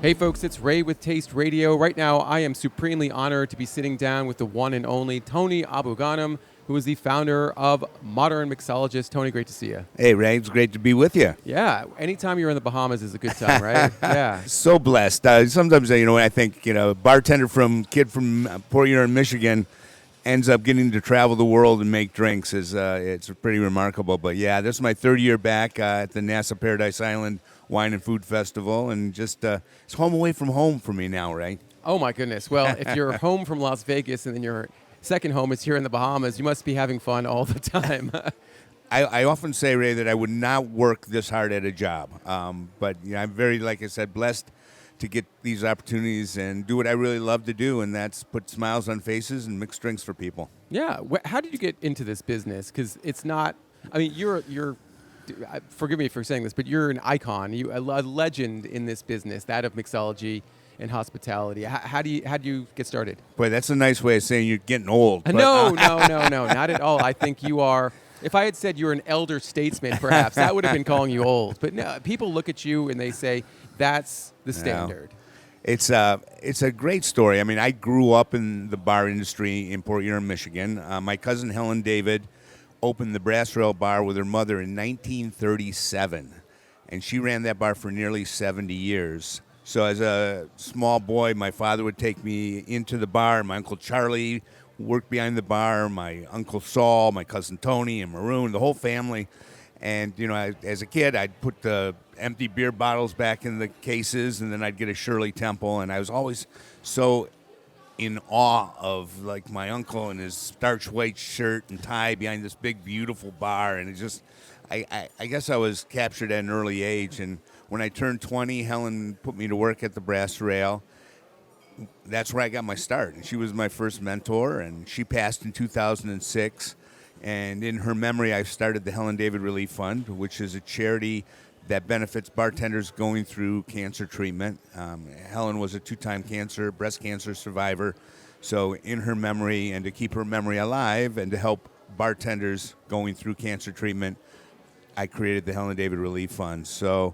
Hey folks, it's Ray with Taste Radio. Right now, I am supremely honored to be sitting down with the one and only Tony Abou-Ganim, who is the founder of Modern Mixologist. Tony, great to see you. Hey, Ray, it's great to be with you. Yeah, anytime you're in the Bahamas is a good time, right? Yeah. So blessed. Sometimes, I think, a bartender kid from Port Huron, Michigan, ends up getting to travel the world and make drinks. It's pretty remarkable. But yeah, this is my third year back at the NASA Paradise Island Wine and Food Festival, and just it's home away from home for me now, right? Oh my goodness. Well, if you're home from Las Vegas and then your second home is here in the Bahamas, you must be having fun all the time. I often say, Ray, that I would not work this hard at a job. But I'm very, like I said, blessed to get these opportunities and do what I really love to do, and that's put smiles on faces and mix drinks for people. Yeah. How did you get into this business? Because it's not, you're forgive me for saying this, but you're an icon, a legend in this business, that of mixology and hospitality. How do you get started? Boy, that's a nice way of saying you're getting old. No, not at all. I think you are. If I had said you were an elder statesman, perhaps that would have been calling you old. But no, people look at you and they say that's the standard. It's a great story. I mean, I grew up in the bar industry in Port Huron, Michigan. My cousin Helen David opened the Brass Rail Bar with her mother in 1937, and she ran that bar for nearly 70 years. So as a small boy, my father would take me into the bar. My Uncle Charlie worked behind the bar, my Uncle Saul, my cousin Tony, and Maroon, the whole family. And, as a kid, I'd put the empty beer bottles back in the cases, and then I'd get a Shirley Temple, and I was always so in awe of like my uncle and his starch white shirt and tie behind this big beautiful bar, and it just I guess I was captured at an early age. And when I turned 20, Helen put me to work at the Brass Rail. That's where I got my start, and she was my first mentor, and she passed in 2006. And in her memory, I started the Helen David Relief Fund, which is a charity that benefits bartenders going through cancer treatment. Helen was a 2-time breast cancer survivor. So in her memory, and to keep her memory alive and to help bartenders going through cancer treatment, I created the Helen David Relief Fund. So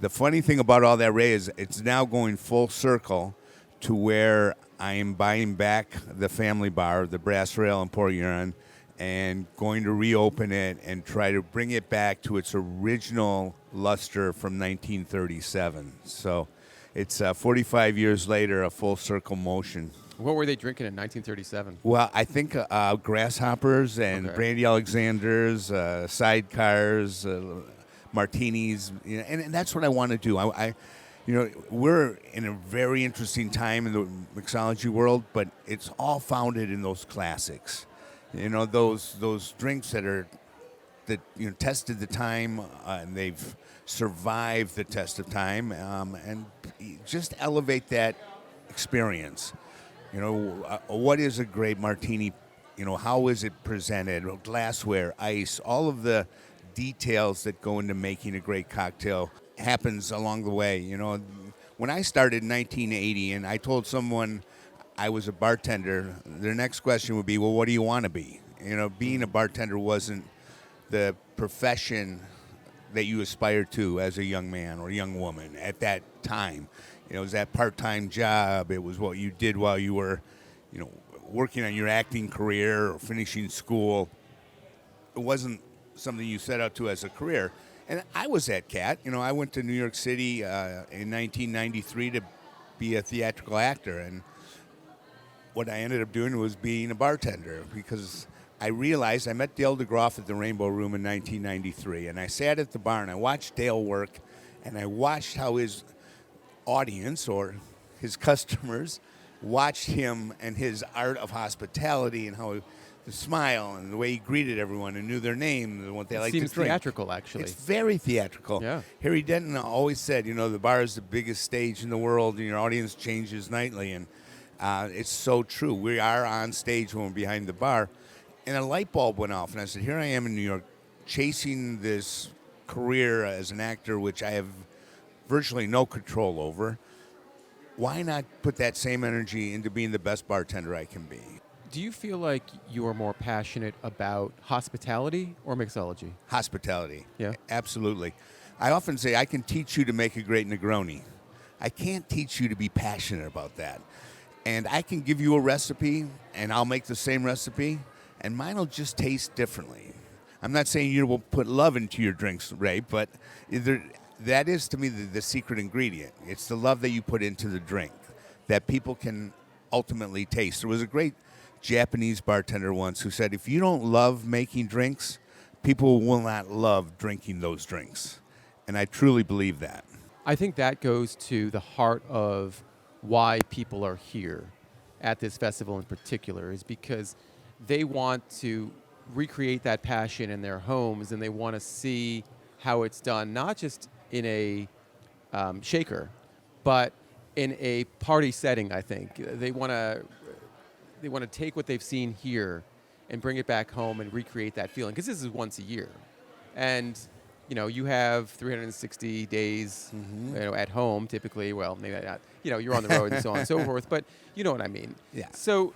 the funny thing about all that, Ray, is it's now going full circle to where I am buying back the family bar, the Brass Rail in Port Huron, and going to reopen it and try to bring it back to its original luster from 1937. So it's 45 years later, a full circle motion. What were they drinking in 1937? Well, I think grasshoppers and brandy Alexanders, sidecars, martinis, and that's what I want to do. We're in a very interesting time in the mixology world, but it's all founded in those classics. Those drinks that tested the time, and they've survived the test of time, and just elevate that experience. What is a great martini? How is it presented? Glassware, ice, all of the details that go into making a great cocktail happens along the way. When I started in 1980, and I told someone I was a bartender, their next question would be, well, what do you want to be? Being a bartender wasn't the profession that you aspired to as a young man or young woman at that time. It was that part-time job. It was what you did while you were, working on your acting career or finishing school. It wasn't something you set out to as a career. And I was that cat. I went to New York City in 1993 to be a theatrical actor, and what I ended up doing was being a bartender, because I realized I met Dale DeGroff at the Rainbow Room in 1993, and I sat at the bar and I watched Dale work, and I watched how his audience or his customers watched him and his art of hospitality, and how the smile and the way he greeted everyone and knew their name and what they liked to drink. Seems theatrical, actually. It's very theatrical. Yeah. Harry Denton always said, the bar is the biggest stage in the world, and your audience changes nightly, and it's so true. We are on stage when we're behind the bar. And a light bulb went off, and I said, here I am in New York chasing this career as an actor, which I have virtually no control over. Why not put that same energy into being the best bartender I can be? Do you feel like you are more passionate about hospitality or mixology? Hospitality. Yeah. Absolutely. I often say I can teach you to make a great Negroni. I can't teach you to be passionate about that. And I can give you a recipe, and I'll make the same recipe, and mine will just taste differently. I'm not saying you will put love into your drinks, Ray, but that is, to me, the secret ingredient. It's the love that you put into the drink that people can ultimately taste. There was a great Japanese bartender once who said, if you don't love making drinks, people will not love drinking those drinks. And I truly believe that. I think that goes to the heart of why people are here at this festival in particular, is because they want to recreate that passion in their homes, and they want to see how it's done, not just in a shaker, but in a party setting. I think they want to take what they've seen here and bring it back home and recreate that feeling, because this is once a year, and you have 360 days at home typically. Well, maybe not. You're on the road and so on and so forth, but you know what I mean. Yeah. So,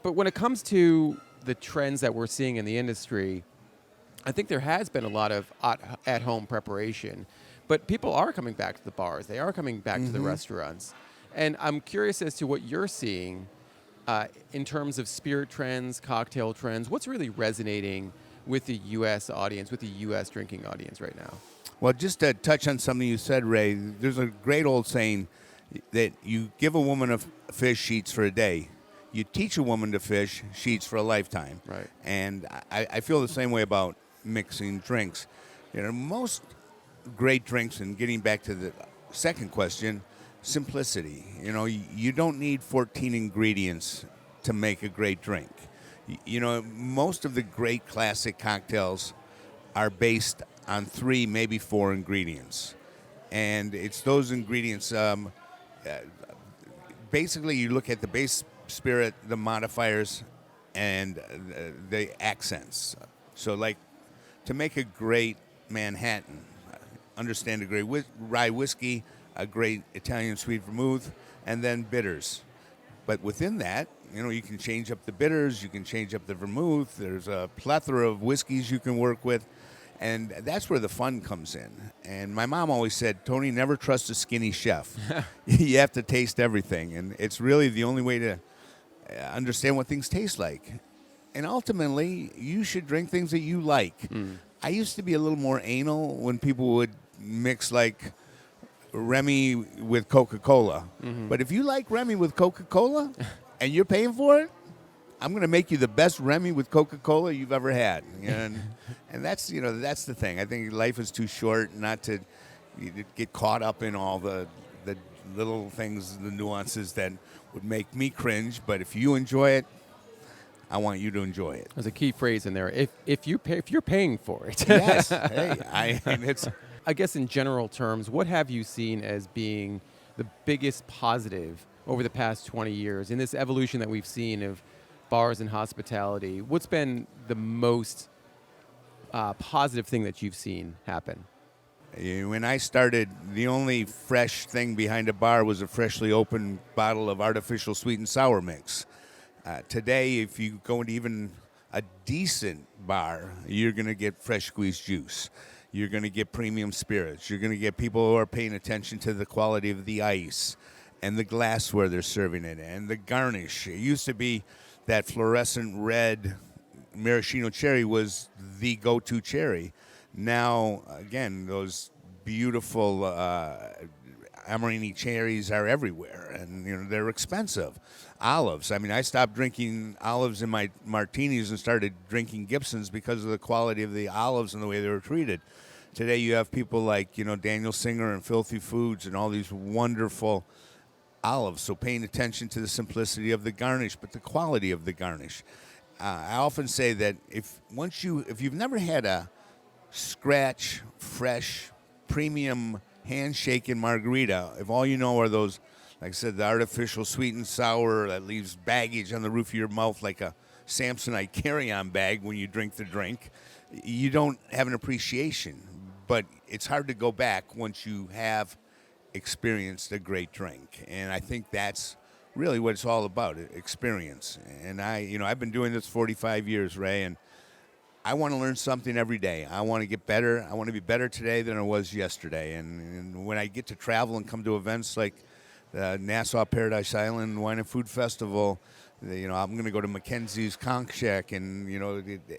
but when it comes to the trends that we're seeing in the industry, I think there has been a lot of at-home preparation, but people are coming back to the bars. They are coming back to the restaurants. And I'm curious as to what you're seeing in terms of spirit trends, cocktail trends. What's really resonating with the U.S. audience, with the U.S. drinking audience right now? Well, just to touch on something you said, Ray, there's a great old saying that you give a woman a fish, she eats for a day. You teach a woman to fish, she eats for a lifetime. Right. And I feel the same way about mixing drinks. Most great drinks, and getting back to the second question, simplicity. You don't need 14 ingredients to make a great drink. Most of the great classic cocktails are based on 3, maybe 4 ingredients. And it's those ingredients, basically you look at the base spirit, the modifiers, and the accents. So like, to make a great Manhattan, understand a great rye whiskey, a great Italian sweet vermouth, and then bitters. But within that, you can change up the bitters, you can change up the vermouth. There's a plethora of whiskeys you can work with, and that's where the fun comes in. And my mom always said, Tony, never trust a skinny chef. You have to taste everything, and it's really the only way to understand what things taste like. And ultimately, you should drink things that you like. I used to be a little more anal when people would mix like Remy with Coca-Cola. But if you like Remy with Coca-Cola and you're paying for it, I'm going to make you the best Remy with Coca-Cola you've ever had. And that's the thing. I think life is too short not to get caught up in all the little things, the nuances that would make me cringe. But if you enjoy it, I want you to enjoy it. There's a key phrase in there. If you're paying for it. Yes. Hey, it's. I guess in general terms, what have you seen as being the biggest positive over the past 20 years in this evolution that we've seen of bars and hospitality? What's been the most positive thing that you've seen happen? When I started, the only fresh thing behind a bar was a freshly opened bottle of artificial sweet and sour mix. Today, if you go into even a decent bar, you're going to get fresh squeezed juice. You're going to get premium spirits. You're going to get people who are paying attention to the quality of the ice and the glassware they're serving it and the garnish. It used to be that fluorescent red maraschino cherry was the go-to cherry. Now, again, those beautiful Amarini cherries are everywhere, and they're expensive. Olives. I mean, I stopped drinking olives in my martinis and started drinking Gibsons because of the quality of the olives and the way they were treated. Today, you have people like Daniel Singer and Filthy Foods and all these wonderful olives. So paying attention to the simplicity of the garnish, but the quality of the garnish. I often say that if you've never had a scratch, fresh, premium, handshaken margarita, if all you know are those, like I said, the artificial sweet and sour that leaves baggage on the roof of your mouth like a Samsonite carry-on bag when you drink the drink, you don't have an appreciation. But it's hard to go back once you have experienced a great drink. And I think that's really what it's all about, experience. And I've been doing this 45 years, Ray, and I want to learn something every day. I want to get better. I want to be better today than I was yesterday. And when I get to travel and come to events like the Nassau Paradise Island Wine and Food Festival, I'm going to go to Mackenzie's Conch Shack, and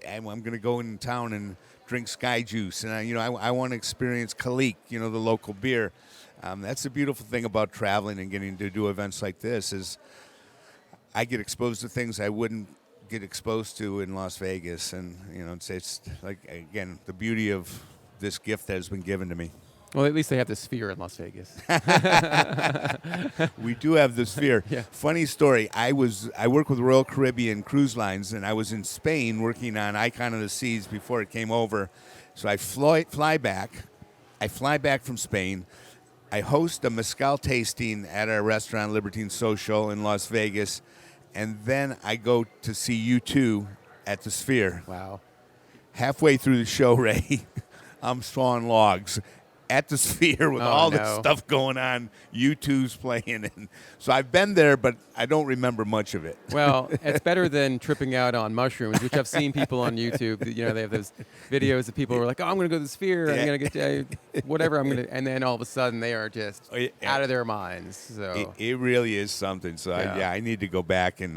I'm going to go in town and drink Sky Juice, and I want to experience Kalik, the local beer. That's the beautiful thing about traveling and getting to do events like this is I get exposed to things I wouldn't get exposed to in Las Vegas, and it's like, again, the beauty of this gift that has been given to me. Well, at least they have the Sphere in Las Vegas. We do have the Sphere. Yeah. Funny story. I work with Royal Caribbean Cruise Lines, and I was in Spain working on Icon of the Seas before it came over. So I fly back. I fly back from Spain. I host a mezcal tasting at our restaurant, Libertine Social, in Las Vegas. And then I go to see U2 at the Sphere. Wow. Halfway through the show, Ray, I'm sawing logs at the Sphere with all this stuff going on. U2's playing. And so I've been there, but I don't remember much of it. Well, it's better than tripping out on mushrooms, which I've seen people on YouTube. They have those videos of people who are like, oh, I'm going to go to the Sphere. I'm going to get whatever. And then all of a sudden they are just out of their minds. So it really is something. So I need to go back and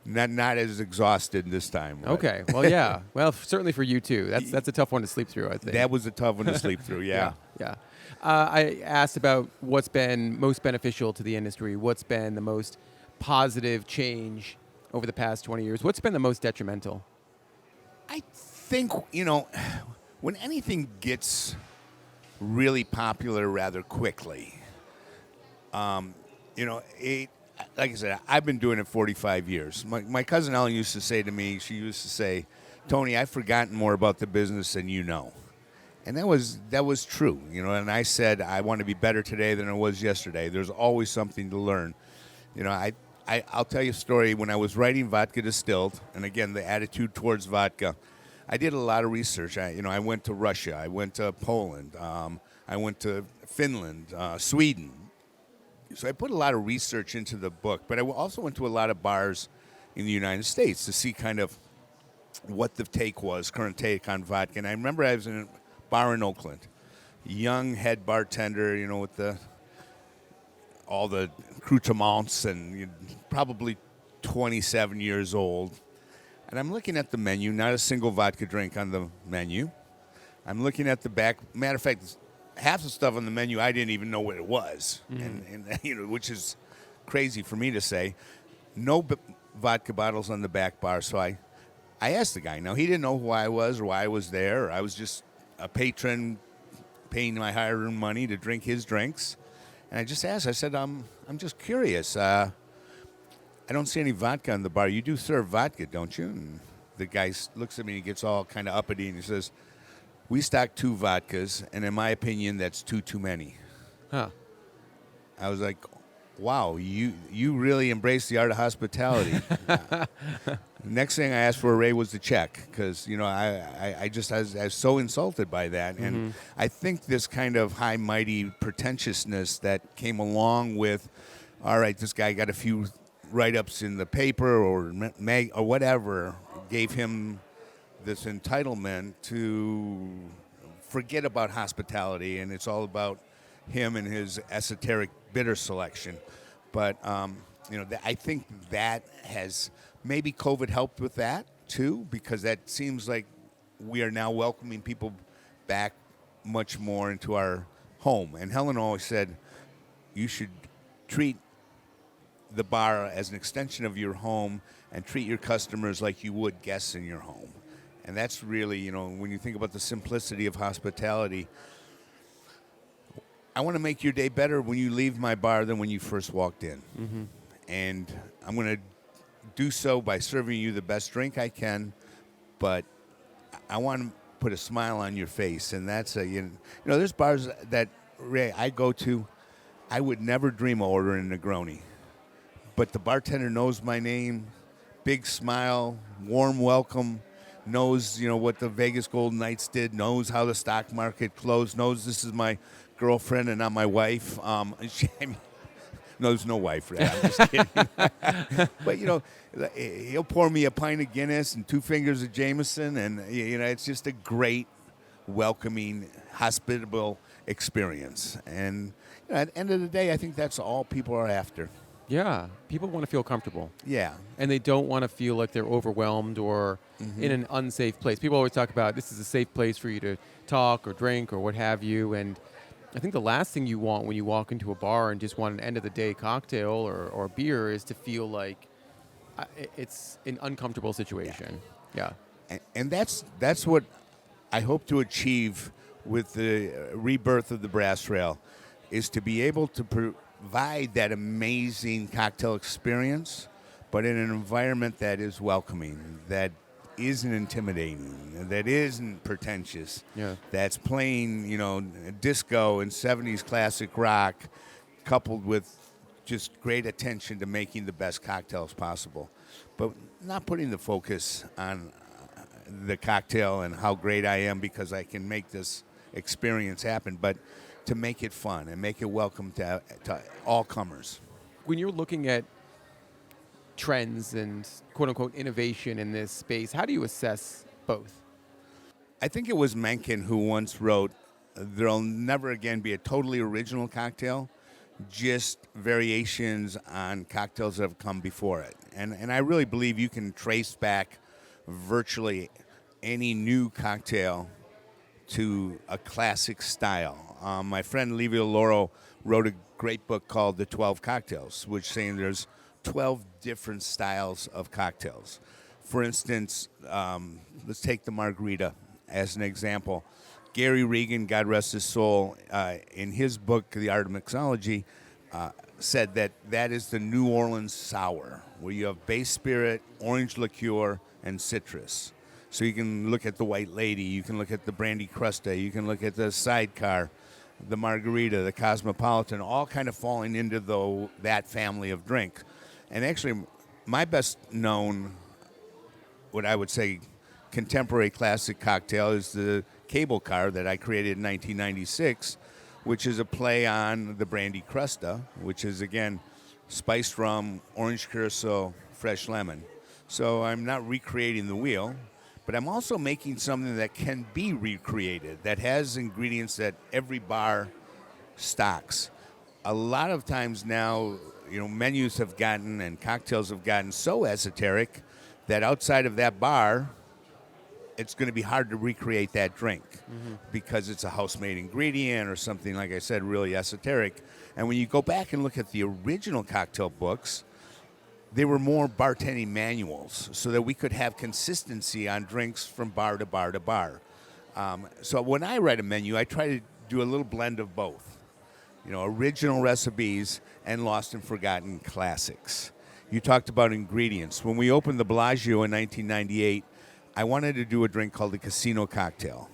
not as exhausted this time. Right? Okay. Well, yeah. Well, certainly for you too. That's a tough one to sleep through, I think. That was a tough one to sleep through. Yeah. Yeah. I asked about what's been most beneficial to the industry. What's been the most positive change over the past 20 years? What's been the most detrimental? I think, when anything gets really popular rather quickly, like I said, I've been doing it 45 years. My cousin Ellen used to say to me, Tony, I've forgotten more about the business than you know. And that was true, and I said, I want to be better today than I was yesterday. There's always something to learn. I'll tell you a story. When I was writing Vodka Distilled, and again, the attitude towards vodka, I did a lot of research. I went to Russia. I went to Poland. I went to Finland, Sweden. So I put a lot of research into the book, but I also went to a lot of bars in the United States to see kind of what the current take on vodka. And I remember I was in a bar in Oakland, young head bartender, with all the accoutrements, and probably 27 years old. And I'm looking at the menu, not a single vodka drink on the menu. I'm looking at the back. Matter of fact, half the stuff on the menu I didn't even know what it was, and which is crazy for me to say. No vodka bottles on the back bar. So I asked the guy. Now, he didn't know who I was or why I was there. Or I was just a patron paying my hard-earned money to drink his drinks. And I just asked. I said, I'm just curious. I don't see any vodka on the bar. You do serve vodka, don't you? And the guy looks at me and he gets all kind of uppity and he says, we stock 2 vodkas, and in my opinion, that's too many. Huh. I was like, wow, you really embrace the art of hospitality. Next thing I asked for, Ray, was the check, because, I was so insulted by that. Mm-hmm. And I think this kind of high, mighty pretentiousness that came along with, all right, this guy got a few write-ups in the paper or whatever, gave him this entitlement to forget about hospitality, and it's all about him and his esoteric bitter selection. But I think that has maybe COVID helped with that too, because that seems like we are now welcoming people back much more into our home. And Helen always said you should treat the bar as an extension of your home and treat your customers like you would guests in your home. And that's really, when you think about the simplicity of hospitality, I want to make your day better when you leave my bar than when you first walked in. Mm-hmm. And I'm going to do so by serving you the best drink I can, but I want to put a smile on your face. And that's there's bars that, Ray, I go to, I would never dream of ordering a Negroni. But the bartender knows my name, big smile, warm welcome, knows, what the Vegas Golden Knights did, knows how the stock market closed, knows this is my girlfriend and not my wife. No, there's no wife, Red. I'm just kidding. But, he'll pour me a pint of Guinness and 2 fingers of Jameson, and, it's just a great, welcoming, hospitable experience. And at the end of the day, I think that's all people are after. Yeah, people want to feel comfortable. Yeah. And they don't want to feel like they're overwhelmed or in an unsafe place. People always talk about this is a safe place for you to talk or drink or what have you. And I think the last thing you want when you walk into a bar and just want an end-of-the-day cocktail or beer is to feel like it's an uncomfortable situation. Yeah. And that's what I hope to achieve with the rebirth of the Brass Rail, is to be able to provide that amazing cocktail experience, but in an environment that is welcoming, that isn't intimidating, that isn't pretentious, that's playing, disco and 70s classic rock, coupled with just great attention to making the best cocktails possible, but not putting the focus on the cocktail and how great I am because I can make this experience happen, but to make it fun and make it welcome to all comers. When you're looking at trends and quote-unquote innovation in this space, how do you assess both? I think it was Mencken who once wrote, "There'll never again be a totally original cocktail, just variations on cocktails that have come before it." And I really believe you can trace back virtually any new cocktail to a classic style. My friend Livio Loro wrote a great book called The 12 Cocktails, which saying there's 12 different styles of cocktails. For instance, let's take the margarita as an example. Gary Regan, God rest his soul, in his book, The Art of Mixology, said that is the New Orleans sour, where you have base spirit, orange liqueur, and citrus. So you can look at the White Lady, you can look at the Brandy Crusta, you can look at the Sidecar, the Margarita, the Cosmopolitan, all kind of falling into that family of drink. And actually, my best known, what I would say, contemporary classic cocktail is the Cable Car that I created in 1996, which is a play on the Brandy Crusta, which is, again, spiced rum, orange curacao, fresh lemon. So I'm not recreating the wheel, but I'm also making something that can be recreated, that has ingredients that every bar stocks. A lot of times now, menus have gotten and cocktails have gotten so esoteric that outside of that bar, it's going to be hard to recreate that drink because it's a house-made ingredient or something, like I said, really esoteric. And when you go back and look at the original cocktail books, they were more bartending manuals so that we could have consistency on drinks from bar to bar to bar. So when I write a menu, I try to do a little blend of both, original recipes and lost and forgotten classics. You talked about ingredients. When we opened the Bellagio in 1998, I wanted to do a drink called the Casino Cocktail.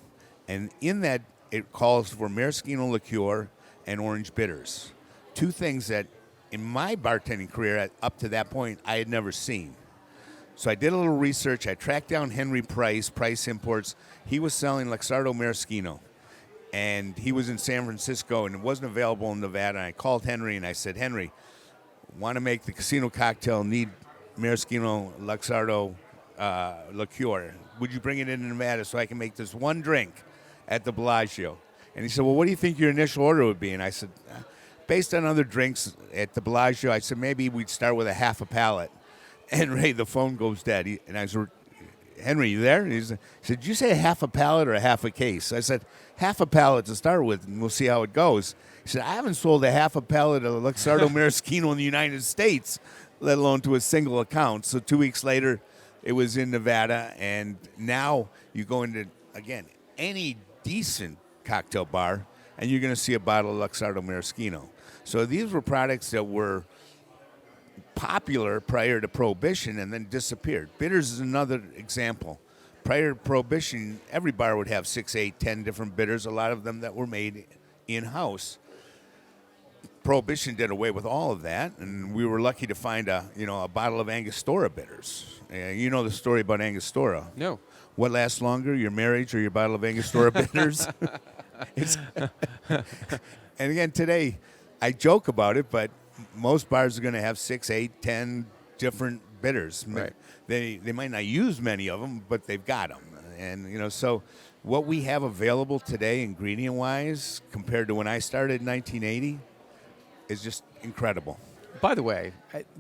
And in that, it calls for maraschino liqueur and orange bitters. Two things that in my bartending career up to that point, I had never seen. So I did a little research. I tracked down Henry Price Imports. He was selling Luxardo Maraschino. And he was in San Francisco and it wasn't available in Nevada. And I called Henry and I said, "Henry, want to make the Casino Cocktail, need Maraschino Luxardo liqueur. Would you bring it in Nevada so I can make this one drink at the Bellagio?" And he said, "Well, what do you think your initial order would be?" And I said, based on other drinks at the Bellagio, I said, maybe we'd start with a half a pallet. And Ray, the phone goes dead. And I said, "Henry, you there?" And he said, "Did you say a half a pallet or a half a case?" I said, "Half a pallet to start with, and we'll see how it goes." He said, "I haven't sold a half a pallet of Luxardo Maraschino in the United States, let alone to a single account." So 2 weeks later, it was in Nevada, and now you go into, again, any decent cocktail bar, and you're going to see a bottle of Luxardo Maraschino. So these were products that were popular prior to Prohibition and then disappeared. Bitters is another example. Prior to Prohibition, every bar would have 6, 8, 10 different bitters, a lot of them that were made in-house. Prohibition did away with all of that, and we were lucky to find a bottle of Angostura bitters. You know the story about Angostura. No. What lasts longer, your marriage or your bottle of Angostura bitters? And again, today, I joke about it, but most bars are going to have 6, 8, 10 different bitters. Right. They might not use many of them, but they've got them. And so what we have available today, ingredient wise, compared to when I started in 1980, is just incredible. By the way,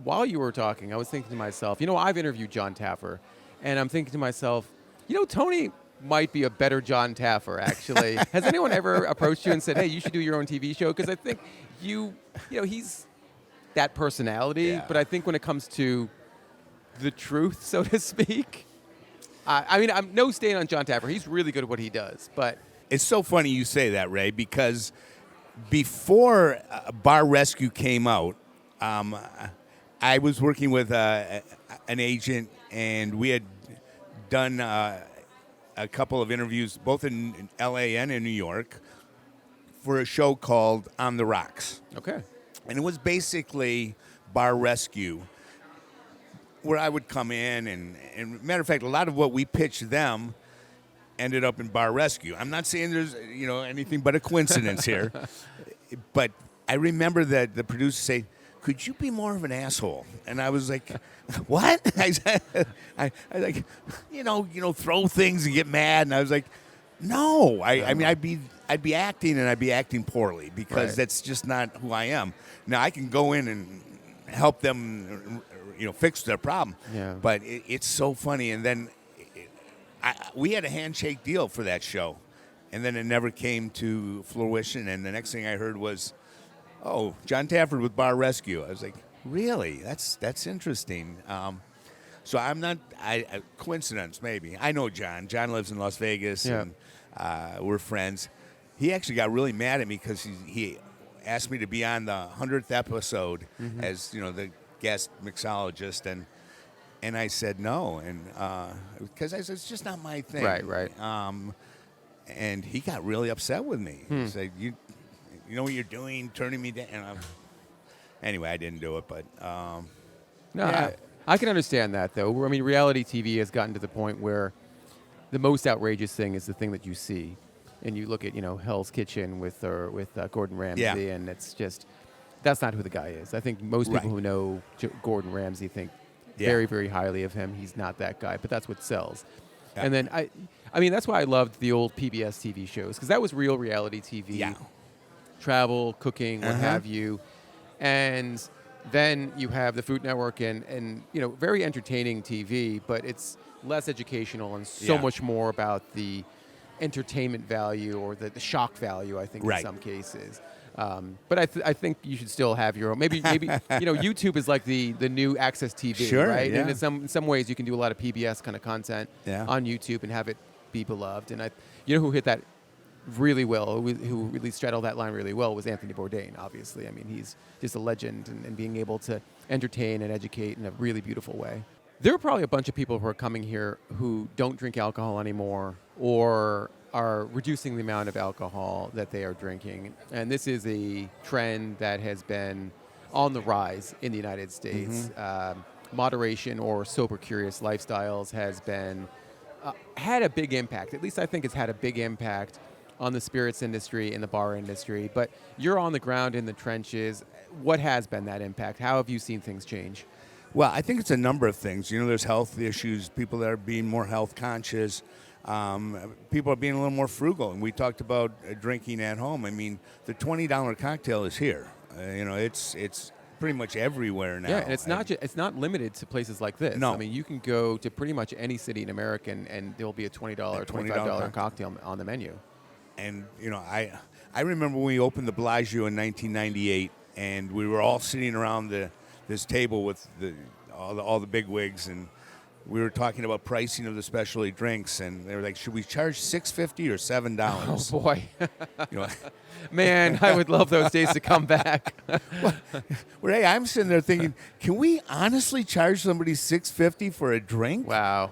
while you were talking, I was thinking to myself, I've interviewed John Taffer, and I'm thinking to myself, Tony might be a better John Taffer, actually. Has anyone ever approached you and said, hey, you should do your own TV show? Because I think he's that personality, Yeah. but I think when it comes to the truth, so to speak, I'm no stain on John Taffer. He's really good at what he does, but... It's so funny you say that, Ray, because before Bar Rescue came out, I was working with an agent, and we had done a couple of interviews, both in L.A. and in New York, for a show called On the Rocks. Okay. And it was basically Bar Rescue, where I would come in, and matter of fact, a lot of what we pitched them ended up in Bar Rescue. I'm not saying there's anything but a coincidence here, but I remember that the producer say, "Could you be more of an asshole?" And I was like, "What?" I like, throw things and get mad, and I was like, "No, I mean, I'd be acting, and I'd be acting poorly because Right. that's just not who I am. Now I can go in and help them, fix their problem. Yeah. But it's so funny, and then." We had a handshake deal for that show, and then it never came to fruition. And the next thing I heard was, "Oh, John Tafford with Bar Rescue." I was like, "Really? That's interesting." So I'm not coincidence maybe. I know John. John lives in Las Vegas, Yeah. and we're friends. He actually got really mad at me because he asked me to be on the 100th episode as the guest mixologist, and I said no, and because I said it's just not my thing. Right. And he got really upset with me. He said, "You know what you're doing, turning me down." And anyway, I didn't do it, but No, yeah. I can understand that, though. I mean, reality TV has gotten to the point where the most outrageous thing is the thing that you see. And you look at, Hell's Kitchen with Gordon Ramsay, Yeah. and it's just, that's not who the guy is. I think most people Right. who know Gordon Ramsay think Yeah. very, very highly of him. He's not that guy, but that's what sells. Yeah. And then, I mean, that's why I loved the old PBS TV shows, because that was real reality TV. Yeah. Travel, cooking, what Uh-huh. have you. And then you have the Food Network and very entertaining TV, but it's less educational and so Yeah. much more about the entertainment value or the shock value, I think, Right. in some cases. But I think you should still have your own. Maybe YouTube is like the new access TV, Sure, right? yeah. And in some ways, you can do a lot of PBS kind of content Yeah. on YouTube and have it be beloved. And who hit that really well, who really straddled that line really well, was Anthony Bourdain. Obviously, I mean, he's just a legend, and being able to entertain and educate in a really beautiful way. There are probably a bunch of people who are coming here who don't drink alcohol anymore or are reducing the amount of alcohol that they are drinking. And this is a trend that has been on the rise in the United States. Moderation or sober curious lifestyles has been had a big impact. At least I think it's had a big impact on the spirits industry and the bar industry. But you're on the ground in the trenches. What has been that impact? How have you seen things change? Well, I think it's a number of things. There's health issues, people that are being more health conscious, people are being a little more frugal. And we talked about drinking at home. I mean, the $20 cocktail is here. It's pretty much everywhere now. Yeah, and it's not limited to places like this. No. I mean, you can go to pretty much any city in America, and there'll be a $20, $25 cocktail on the menu. And I remember when we opened the Bellagio in 1998, and we were all sitting around this table with all the big wigs, and we were talking about pricing of the specialty drinks, and they were like, "Should we charge $6.50 or $7?" Oh boy, You know, man, I would love those days to come back. well, hey, I'm sitting there thinking, can we honestly charge somebody $6.50 for a drink? Wow.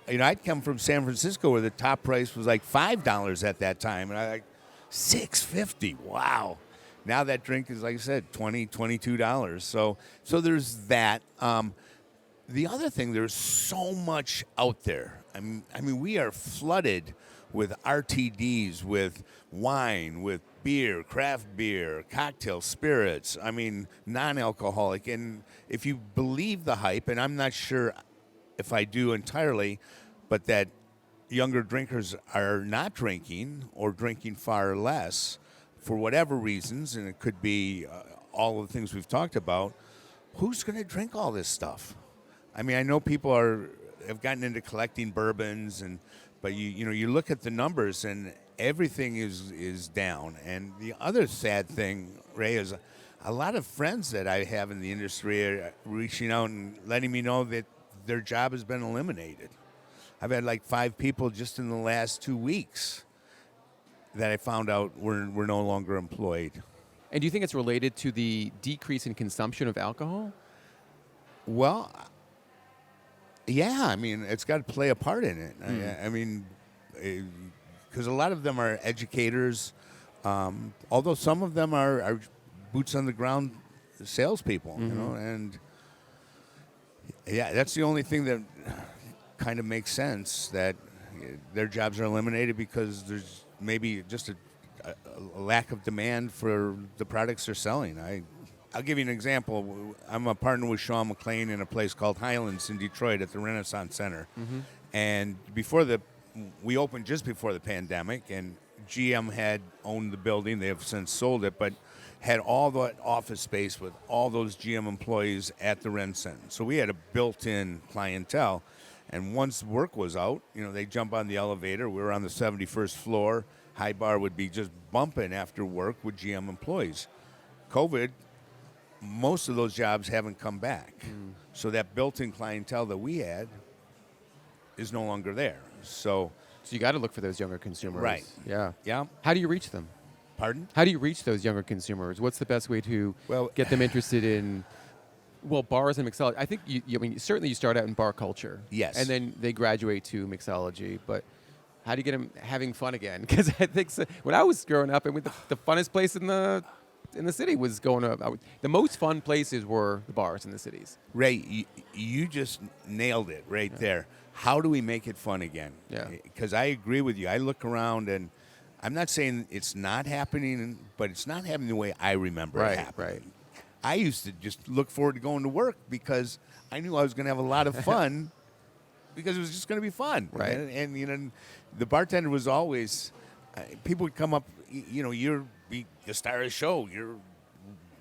I'd come from San Francisco where the top price was like $5 at that time, and I like $6.50. Wow. Now that drink is, like I said, $22. So there's that. The other thing, there's so much out there. I mean, we are flooded with RTDs, with wine, with beer, craft beer, cocktails, spirits, I mean, non-alcoholic. And if you believe the hype, and I'm not sure if I do entirely, but that younger drinkers are not drinking or drinking far less for whatever reasons, and it could be all of the things we've talked about, who's going to drink all this stuff? I mean, I know people have gotten into collecting bourbons, but you look at the numbers and everything is down. And the other sad thing, Ray, is a lot of friends that I have in the industry are reaching out and letting me know that their job has been eliminated. I've had like 5 people just in the last 2 weeks that I found out were no longer employed. And do you think it's related to the decrease in consumption of alcohol? Well, yeah, I mean, it's got to play a part in it. I mean, because a lot of them are educators, although some of them are boots on the ground salespeople, and yeah, that's the only thing that kind of makes sense, that their jobs are eliminated because there's maybe just a lack of demand for the products they're selling. I'll give you an example. I'm a partner with Sean McLean in a place called Highlands in Detroit at the Renaissance Center. And we opened just before the pandemic, and GM had owned the building. They have since sold it, but had all the office space with all those GM employees at the Ren Center. So we had a built-in clientele. And once work was out, they jump on the elevator. We were on the 71st floor. High bar would be just bumping after work with GM employees. COVID, most of those jobs haven't come back. So that built-in clientele that we had is no longer there. So you got to look for those younger consumers. Right. Yeah. Yeah. How do you reach them? Pardon? How do you reach those younger consumers? What's the best way to get them interested in, bars and mixology? I think certainly you start out in bar culture. Yes. And then they graduate to mixology. But how do you get them having fun again? Because I think when I was growing up, the funnest place in the city was going to. The most fun places were the bars in the cities. Ray, you just nailed it right there. How do we make it fun again? Yeah. Because I agree with you. I look around, and I'm not saying it's not happening, but it's not happening the way I remember it happening. Right. I used to just look forward to going to work because I knew I was going to have a lot of fun because it was just going to be fun. Right. And the bartender was always, people would come up, you're the star of the show. You're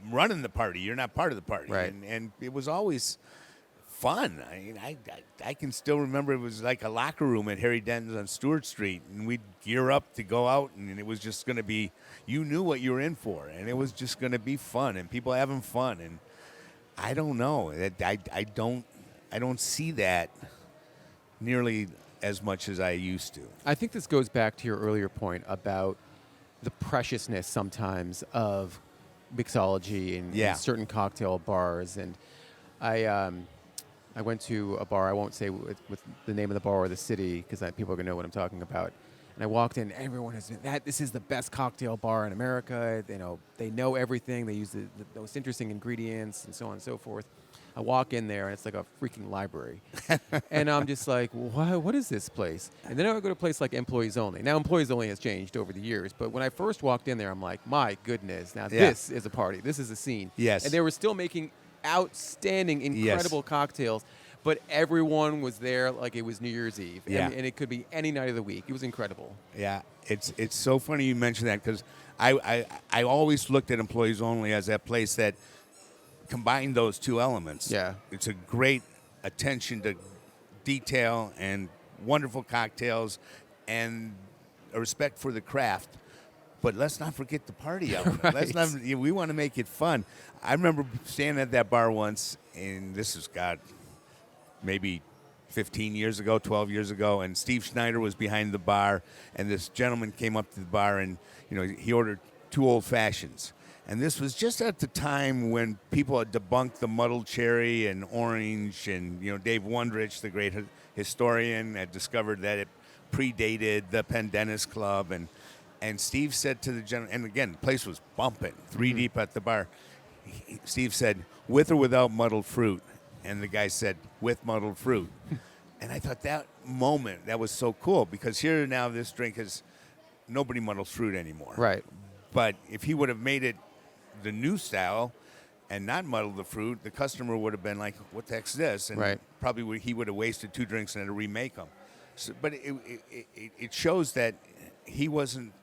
running the party. You're not part of the party. Right. And it was always fun. I can still remember it was like a locker room at Harry Denton's on Stewart Street, and we'd gear up to go out, and it was just going to be, you knew what you were in for, and it was just going to be fun, and people having fun. And I don't know. I don't see that nearly as much as I used to. I think this goes back to your earlier point about the preciousness sometimes of mixology and certain cocktail bars. And I went to a bar. I won't say with the name of the bar or the city because people are going to know what I'm talking about. And I walked in. Everyone has been this is the best cocktail bar in America. They know everything. They use the most interesting ingredients and so on and so forth. I walk in there, and it's like a freaking library. And I'm just like, what is this place? And then I would go to a place like Employees Only. Now, Employees Only has changed over the years. But when I first walked in there, I'm like, my goodness, now this is a party. This is a scene. Yes. And they were still making outstanding, incredible cocktails. But everyone was there like it was New Year's Eve. Yeah. And it could be any night of the week. It was incredible. Yeah, it's so funny you mention that because I always looked at Employees Only as that place that combined those two elements. Yeah. It's a great attention to detail and wonderful cocktails and a respect for the craft. But let's not forget the party element. Right. We want to make it fun. I remember standing at that bar once, and this is, maybe 15 years ago, 12 years ago, and Steve Schneider was behind the bar, and this gentleman came up to the bar, and he ordered 2 old fashions. And this was just at the time when people had debunked the muddled cherry and orange, and Dave Wondrich, the great historian, had discovered that it predated the Pendennis Club, and Steve said to the gentleman, and again, the place was bumping, 3 deep at the bar. Steve said, "With or without muddled fruit?" And the guy said, "With muddled fruit." And I thought that moment, that was so cool, because here now this drink is, nobody muddles fruit anymore. Right. But if he would have made it the new style and not muddled the fruit, the customer would have been like, "What the heck's this?" And Right. probably he would have wasted 2 drinks and had to remake them. So, but it shows that he wasn't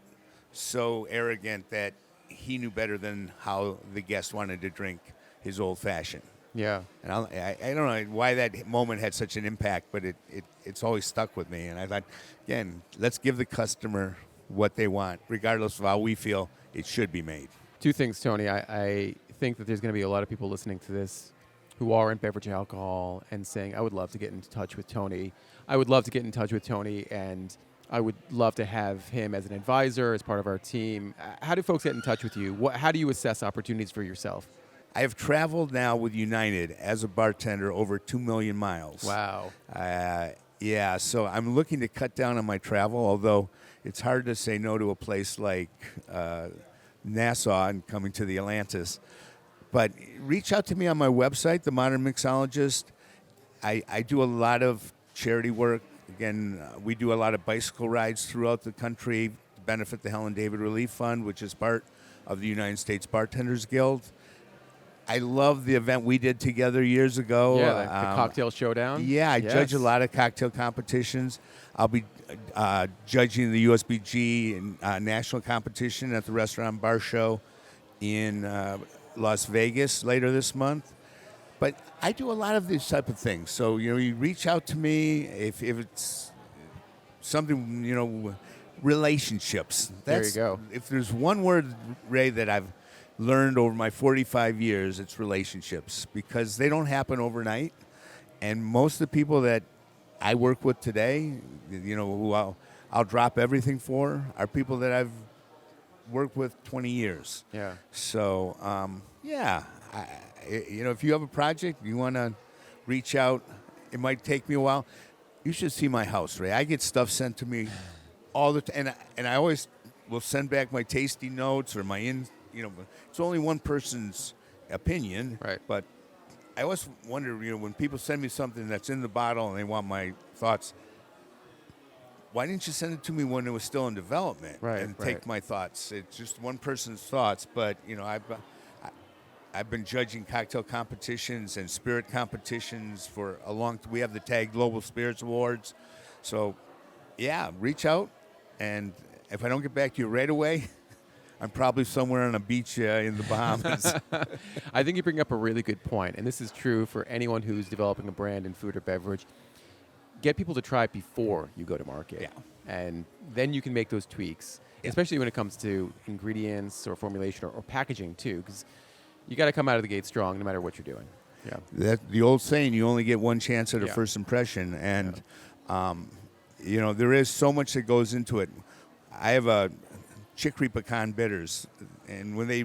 so arrogant that he knew better than how the guest wanted to drink his old fashioned. Yeah. And I don't know why that moment had such an impact, but it's always stuck with me. And I thought, again, let's give the customer what they want, regardless of how we feel it should be made. 2 things, Tony. I think that there's going to be a lot of people listening to this who are in beverage alcohol and saying, I would love to get in touch with Tony. I would love to get in touch with Tony, and I would love to have him as an advisor, as part of our team. How do folks get in touch with you? How do you assess opportunities for yourself? I have traveled now with United as a bartender over 2 million miles. Wow. Yeah, so I'm looking to cut down on my travel, although it's hard to say no to a place like Nassau and coming to the Atlantis. But reach out to me on my website, the Modern Mixologist. I do a lot of charity work. Again, we do a lot of bicycle rides throughout the country to benefit the Helen David Relief Fund, which is part of the United States Bartenders Guild. I love the event we did together years ago. Yeah, the cocktail showdown. Yeah, I judge a lot of cocktail competitions. I'll be judging the USBG national competition at the Restaurant Bar Show in Las Vegas later this month. But I do a lot of these type of things. So, you reach out to me if it's something, relationships. There you go. If there's one word, Ray, that I've learned over my 45 years, it's relationships, because they don't happen overnight. And most of the people that I work with today, who I'll drop everything for, are people that I've worked with 20 years. Yeah. So, if you have a project, you want to reach out, it might take me a while. You should see my house, Ray. I get stuff sent to me all the time, and I always will send back my tasty notes or my it's only one person's opinion, right? But I always wonder, when people send me something that's in the bottle and they want my thoughts, why didn't you send it to me when it was still in development and take my thoughts? It's just one person's thoughts, but I've been judging cocktail competitions and spirit competitions for a long time. We have the TAG Global Spirits Awards. So, yeah, reach out, and if I don't get back to you right away, I'm probably somewhere on a beach in the Bahamas. I think you bring up a really good point, and this is true for anyone who's developing a brand in food or beverage. Get people to try it before you go to market. Yeah. And then you can make those tweaks, especially when it comes to ingredients or formulation or packaging, too, because you got to come out of the gate strong no matter what you're doing. Yeah. The old saying, you only get one chance at a first impression. And, there is so much that goes into it. I have a chicory pecan bitters, and when they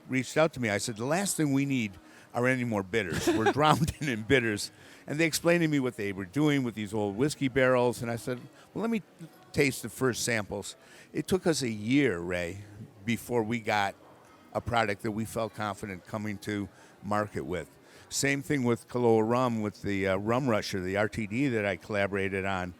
reached out to me, I said, the last thing we need are any more bitters. We're drowned in bitters. And they explained to me what they were doing with these old whiskey barrels, and I said, well, let me taste the first samples. It took us a year, Ray, before we got a product that we felt confident coming to market with. Same thing with Kahlua Rum, with the Rum Rusher, the RTD that I collaborated on.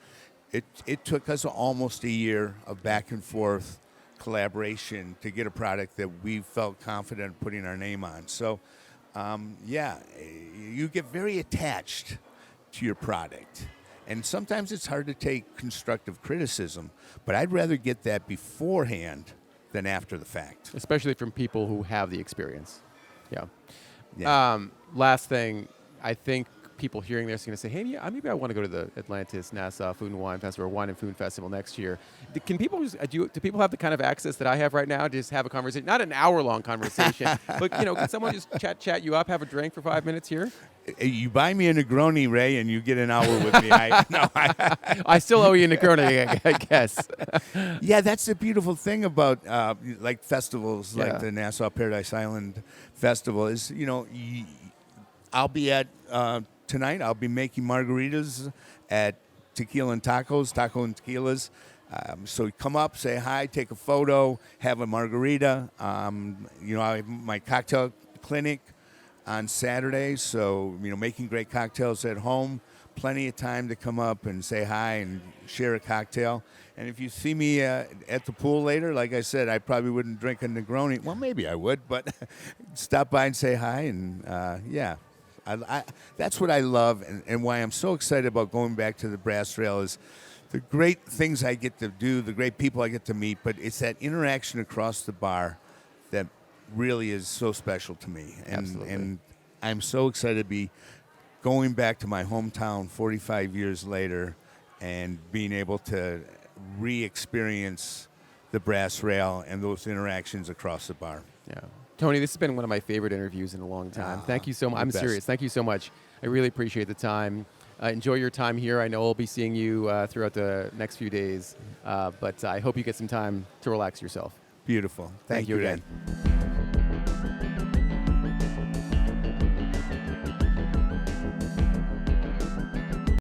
It took us almost a year of back and forth collaboration to get a product that we felt confident putting our name on. So, you get very attached to your product. And sometimes it's hard to take constructive criticism, but I'd rather get that beforehand than after the fact. Especially from people who have the experience. Yeah. Last thing, I think people hearing this are going to say, hey, maybe I want to go to the Atlantis Nassau Food and Wine Festival or Wine and Food Festival next year. Can people do people have the kind of access that I have right now to just have a conversation? Not an hour-long conversation, but can someone just chat you up, have a drink for 5 minutes here? You buy me a Negroni, Ray, and you get an hour with me. I still owe you a Negroni, I guess. Yeah, that's the beautiful thing about like festivals, like the Nassau Paradise Island Festival is, I'll be at tonight. I'll be making margaritas at Tequila and Tacos, Taco and Tequilas. So come up, say hi, take a photo, have a margarita. I have my cocktail clinic on Saturday, so making great cocktails at home. plenty of time to come up and say hi and share a cocktail. And if you see me at the pool later, like I said, I probably wouldn't drink a Negroni. Well, maybe I would, but stop by and say hi. And yeah, that's what I love, and why I'm so excited about going back to the Brass Rail is the great things I get to do, the great people I get to meet, but it's that interaction across the bar that really is so special to me. And I'm so excited to be going back to my hometown 45 years later and being able to re-experience the Brass Rail and those interactions across the bar. Yeah. Tony, this has been one of my favorite interviews in a long time. Thank you so much. I'm serious. Thank you so much. I really appreciate the time. Enjoy your time here. I know I'll be seeing you throughout the next few days, but I hope you get some time to relax yourself. Beautiful. Thank you again.